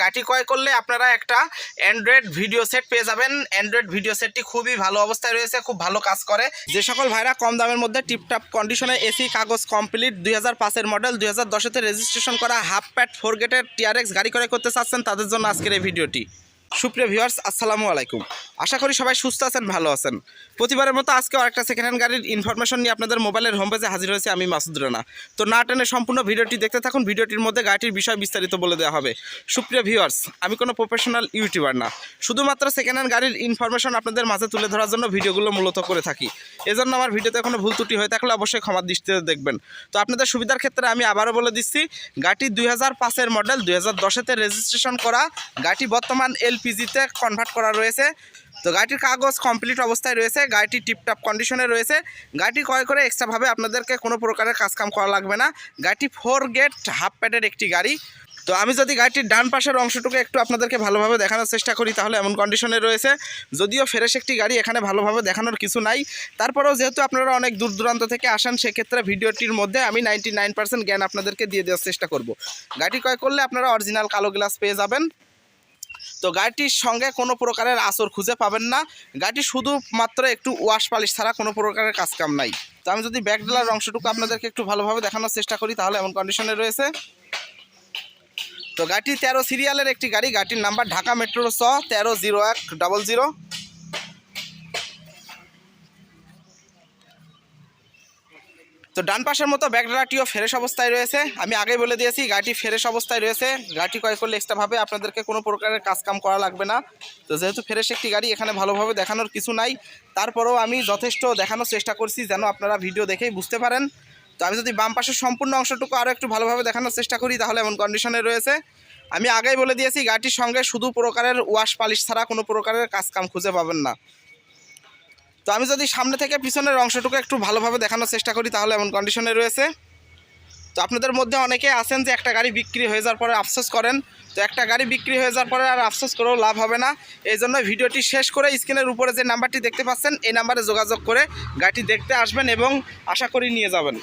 গাড়ি ক্রয় করলে আপনারা একটা অ্যান্ড্রয়েড ভিডিও সেট পেয়ে যাবেন। অ্যান্ড্রয়েড ভিডিও সেটটি খুবই ভালো অবস্থায় রয়েছে, খুব ভালো কাজ করে। যে সকল ভাইরা কম দামের মধ্যে টিপটপ কন্ডিশনে এসি কাগজ কমপ্লিট 2005-এর মডেল 2010-তে রেজিস্ট্রেশন করা হাফ প্যাড 4 গেটের টিআরএক্স গাড়ি ক্রয় করতে চাচ্ছেন, তাদের জন্য আজকের এই ভিডিওটি। সুপ্রিয় ভিউয়ার্স, আসসালামু আলাইকুম। আশা করি সবাই সুস্থ আছেন, ভালো আছেন। প্রতিবারের মতো আজকে আরেকটা সেকেন্ড হ্যান্ড গাড়ির ইনফরমেশন নিয়ে আপনাদের মোবাইলের হোম পেজে হাজির হয়েছে আমি মাসুদ রানা। তো না টেনে সম্পূর্ণ ভিডিওটি দেখতে থাকুন। ভিডিওটির মধ্যে গাড়িটির বিষয় বিস্তারিত বলে দেওয়া হবে। সুপ্রিয় ভিউয়ার্স, আমি কোনো প্রফেশনাল ইউটিউবার না, শুধুমাত্র সেকেন্ড হ্যান্ড গাড়ির ইনফরমেশন আপনাদের মাঝে তুলে ধরার জন্য ভিডিওগুলো মূলত করে থাকি। এজন্য আমার ভিডিওতে কোনো ভুল ত্রুটি হয়ে থাকলে অবশ্যই ক্ষমার দৃষ্টিতে দেখবেন। তো আপনাদের সুবিধার ক্ষেত্রে আমি আবারও বলে দিচ্ছি, গাড়িটি 2005-এর মডেল 2010-তে রেজিস্ট্রেশন করা। গাড়িটি বর্তমান এলপিজিতে কনভার্ট করা রয়েছে। তো গাড়িটির কাগজ কমপ্লিট অবস্থায় রয়েছে, গাড়িটি টিপটপ কন্ডিশনে রয়েছে। গাড়িটি ক্রয় করে এক্সট্রাভাবে আপনাদেরকে কোনো প্রকারের কাজকাম করা লাগবে না। গাড়িটি 4 গেট হাফ প্যাডের একটি গাড়ি। তো আমি যদি গাড়িটির ডান পাশের অংশটুকু একটু আপনাদেরকে ভালোভাবে দেখানোর চেষ্টা করি, তাহলে এমন কন্ডিশনে রয়েছে। যদিও ফ্রেশ একটি গাড়ি, এখানে ভালোভাবে দেখানোর কিছু নাই। তারপরেও যেহেতু আপনারা অনেক দূর দূরান্ত থেকে আসেন, সেক্ষেত্রে ভিডিওটির মধ্যে আমি 99% জ্ঞান আপনাদেরকে দিয়ে দেওয়ার চেষ্টা করব। গাড়িটি ক্রয় করলে আপনারা অরিজিনাল কালো গ্লাস পেয়ে যাবেন। তো গাড়িটির সঙ্গে কোনো প্রকারের আঁচড় খুঁজে পাবেন না। গাড়িটি শুধুমাত্র একটু ওয়াশ পালিশ ছাড়া কোনো প্রকারের কাজকাম নাই। তো আমি যদি ব্যাক ডেলার অংশটুকু আপনাদেরকে একটু ভালোভাবে দেখানোর চেষ্টা করি, তাহলে এমন কন্ডিশনে রয়েছে। তো গাড়িটি 13 সিরিয়ালের একটি গাড়ি। গাড়িটির নাম্বার ঢাকা মেট্রো চ 130100। তো ডান পাশের মতো ব্যাকড্রাটিও ফ্রেশ অবস্থায় রয়েছে। আমি আগেই বলে দিয়েছি গাড়িটি ফ্রেশ অবস্থায় রয়েছে। গাড়িটি ক্রয় করলে এক্সট্রাভাবে আপনাদেরকে কোনো প্রকারের কাজকাম করা লাগবে না। তো যেহেতু ফ্রেশ একটি গাড়ি, এখানে ভালোভাবে দেখানোর কিছু নাই। তারপরেও আমি যথেষ্ট দেখানোর চেষ্টা করছি যেন আপনারা ভিডিও দেখেই বুঝতে পারেন। তো আমি যদি বাম পাশের সম্পূর্ণ অংশটুকু আরও একটু ভালোভাবে দেখানোর চেষ্টা করি, তাহলে এমন কন্ডিশনে রয়েছে। আমি আগেই বলে দিয়েছি গাড়িটির সঙ্গে শুধু প্রকারের ওয়াশ পালিশ ছাড়া কোনো প্রকারের কাজকাম খুঁজে পাবেন না। তো আমি যদি সামনে থেকে পিছনের অংশটুকু একটু ভালোভাবে দেখানোর চেষ্টা করি, তাহলে এমন কন্ডিশনে রয়েছে। তো আপনাদের মধ্যে অনেকে আছেন যে একটা গাড়ি বিক্রি হয়ে যাওয়ার পরে আফসোস করেন। তো একটা গাড়ি বিক্রি হয়ে যাওয়ার পরে আর আফসোস করেও লাভ হবে না। এই জন্য ভিডিওটি শেষ করে স্ক্রিনের উপরে যে নাম্বারটি দেখতে পাচ্ছেন, এই নাম্বারে যোগাযোগ করে গাড়িটি দেখতে আসবেন এবং আশা করি নিয়ে যাবেন।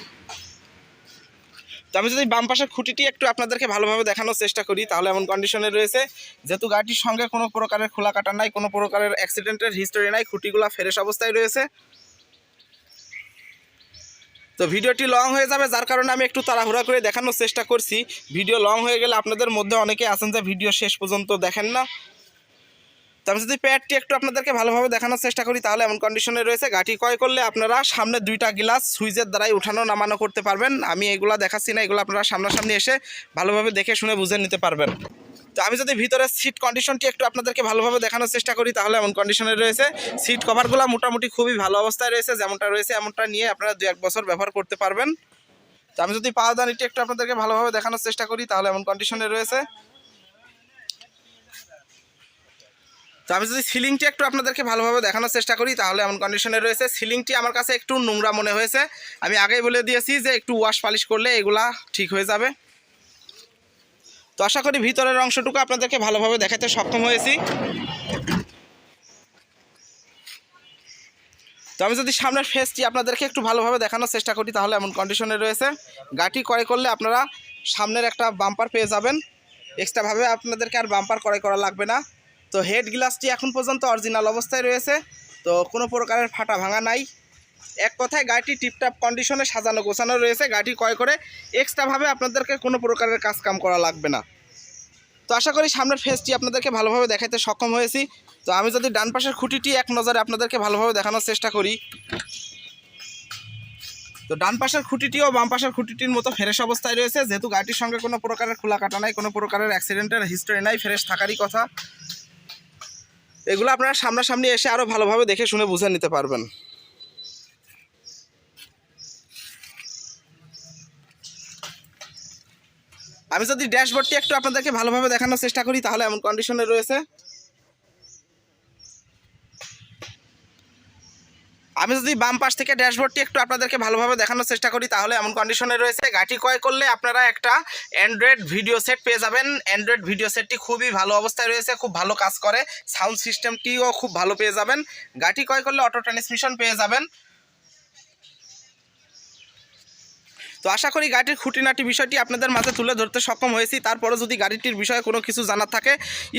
তো আমি যদি বাম পাশের খুঁটিটি একটু আপনাদেরকে ভালোভাবে দেখানোর চেষ্টা করি, তাহলে এমন কন্ডিশনে রয়েছে। যেহেতু গাড়িটির সঙ্গে কোনো প্রকারের খোলা কাটা নাই, কোনো প্রকারের অ্যাক্সিডেন্টের হিস্টোরি নাই, খুঁটিগুলো ফ্রেশ অবস্থায় রয়েছে। তো ভিডিওটি লং হয়ে যাবে, যার কারণে আমি একটু তাড়াহুড়া করে দেখানোর চেষ্টা করছি। ভিডিও লং হয়ে গেলে আপনাদের মধ্যে অনেকে আছেন যে ভিডিও শেষ পর্যন্ত দেখেন না। তো আমি যদি প্যাডটি একটু আপনাদেরকে ভালোভাবে দেখানোর চেষ্টা করি, তাহলে এমন কন্ডিশনে রয়েছে। গাড়ি ক্রয় করলে আপনারা সামনে 2টা গ্লাস সুইচের দ্বারাই উঠানো নামানো করতে পারবেন। আমি এগুলো দেখাচ্ছি না, এগুলো আপনারা সামনাসামনি এসে ভালোভাবে দেখে শুনে বুঝে নিতে পারবেন। তো আমি যদি ভিতরের সিট কন্ডিশনটি একটু আপনাদেরকে ভালোভাবে দেখানোর চেষ্টা করি, তাহলে এমন কন্ডিশনে রয়েছে। সিট কভারগুলো মোটামুটি খুবই ভালো অবস্থায় রয়েছে। যেমনটা রয়েছে এমনটা নিয়ে আপনারা 2-1 বছর ব্যবহার করতে পারবেন। তো আমি যদি পাওদানিটি একটু আপনাদেরকে ভালোভাবে দেখানোর চেষ্টা করি, তাহলে এমন কন্ডিশনে রয়েছে। তো আমি যদি সিলিংটি একটু আপনাদেরকে ভালোভাবে দেখানোর চেষ্টা করি, তাহলে এমন কন্ডিশনে রয়েছে। সিলিংটি আমার কাছে একটু নোংরা মনে হয়েছে। আমি আগেই বলে দিয়েছি যে একটু ওয়াশ পালিশ করলে এগুলা ঠিক হয়ে যাবে। তো আশা করি ভিতরের অংশটুকু আপনাদেরকে ভালোভাবে দেখাতে সক্ষম হয়েছি। তো আমি যদি সামনের ফেসটি আপনাদেরকে একটু ভালোভাবে দেখানোর চেষ্টা করি, তাহলে এমন কন্ডিশনে রয়েছে। গাড়িটি ক্রয় করলে আপনারা সামনের একটা বাম্পার পেয়ে যাবেন। এক্সট্রাভাবে আপনাদেরকে আর বাম্পার ক্রয় করা লাগবে না। তো হেড গ্লাসটি এখন পর্যন্ত অরিজিনাল অবস্থায় রয়েছে। তো কোনো প্রকারের ফাটা ভাঙা নাই। এক কথায় গাড়িটি টিপটপ কন্ডিশনে সাজানো গোছানো রয়েছে। গাড়িটি ক্রয় করে এক্সট্রাভাবে আপনাদেরকে কোনো প্রকারের কাজকাম করা লাগবে না। তো আশা করি সামনের ফেসটি আপনাদেরকে ভালোভাবে দেখাতে সক্ষম হয়েছি। তো আমি যদি ডান পাশের খুঁটিটি এক নজরে আপনাদেরকে ভালোভাবে দেখানোর চেষ্টা করি, তো ডান পাশের খুঁটিটিও বাম পাশের খুঁটিটির মতো ফ্রেশ অবস্থায় রয়েছে। যেহেতু গাড়িটির সঙ্গে কোনো প্রকারের খোলা কাটা নাই, কোনো প্রকারের অ্যাক্সিডেন্টের হিস্টোরি নাই, ফ্রেশ থাকারই কথা। এগুলো আপনারা সামনাসামনি এসে আরও ভালোভাবে দেখে শুনে বুঝে নিতে পারবেন। আমি যদি ড্যাশবোর্ডটি একটু আপনাদেরকে ভালোভাবে দেখানোর চেষ্টা করি, তাহলে এমন কন্ডিশনে রয়েছে। আমি যদি বাম পাশ থেকে ড্যাশবোর্ডটি একটু আপনাদেরকে ভালোভাবে দেখানোর চেষ্টা করি, তাহলে এমন কন্ডিশনে রয়েছে। গাড়িটি ক্রয় করলে আপনারা একটা অ্যান্ড্রয়েড ভিডিও সেট পেয়ে যাবেন। অ্যান্ড্রয়েড ভিডিও সেটটি খুবই ভালো অবস্থায় রয়েছে, খুব ভালো কাজ করে। সাউন্ড সিস্টেমটিও খুব ভালো পেয়ে যাবেন। গাড়িটি ক্রয় করলে অটো ট্রান্সমিশন পেয়ে যাবেন। তো তো আশা করি গাড়িটির খুঁটিনাটি বিষয়টি আপনাদের মাঝে তুলে ধরতে সক্ষম হয়েছি। তারপরে যদি গাড়িটির বিষয়ে কোনো কিছু জানার থাকে,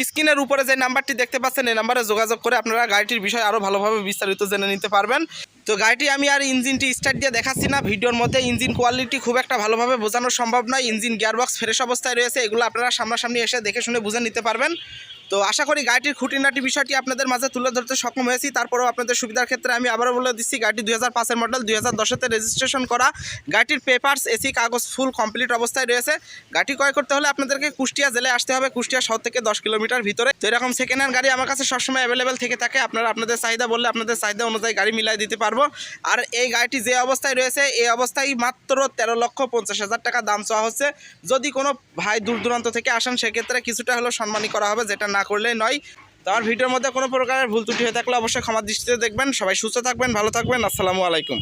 স্ক্রিনের উপরে যে নাম্বারটি দেখতে পাচ্ছেন এই নাম্বারে যোগাযোগ করে আপনারা গাড়িটির বিষয়ে আরও ভালোভাবে বিস্তারিত জেনে নিতে পারবেন। তো গাড়িটি আমি আর ইঞ্জিনটি স্টার্ট দিয়ে দেখাচ্ছি না, ভিডিওর মধ্যে ইঞ্জিন কোয়ালিটি খুব একটা ভালোভাবে বোঝানো সম্ভব নয়। ইঞ্জিন গিয়ারবক্স ফ্রেশ অবস্থায় রয়েছে, এগুলো আপনারা সামনাসামনি এসে দেখে শুনে বুঝে নিতে পারবেন। তো আশা করি গাড়িটির খুঁটিনাটি বিষয়টি আপনাদের মাঝে তুলে ধরতে সক্ষম হয়েছি। তারপরেও আপনাদের সুবিধার ক্ষেত্রে আমি আবারও বলে দিচ্ছি, গাড়িটি 2005-এর মডেল, 2010-তে রেজিস্ট্রেশন করা। গাড়িটির পেপারস, এসি, কাগজ ফুল কমপ্লিট অবস্থায় রয়েছে। গাড়ি ক্রয় করতে হলে আপনাদেরকে কুষ্টিয়া জেলে আসতে হবে, কুষ্টিয়া শহর থেকে 10 কিলোমিটার ভিতরে। তো এরকম সেকেন্ড হ্যান্ড গাড়ি আমার কাছে সবসময় অ্যাভেলেবেল থেকে থাকে। আপনারা আপনাদের চাহিদা বললে আপনাদের চাহিদা অনুযায়ী গাড়ি মিলাই দিতে পারবো। আর এই গাড়িটি যে অবস্থায় রয়েছে এই অবস্থায় মাত্র 13,50,000 টাকা দাম চাওয়া হচ্ছে। যদি কোনো ভাই দূর দূরান্ত থেকে আসেন সেক্ষেত্রে কিছুটা হলেও সম্মানী করা হবে, যেটা না করলেই নয়। তো আমার ভিডিওর মধ্যে কোনো প্রকারের ভুল ত্রুটি হয়ে থাকলে অবশ্যই ক্ষমা দৃষ্টিতে দেখবেন। সবাই সুস্থ থাকবেন, ভালো থাকবেন। আসসালামু আলাইকুম।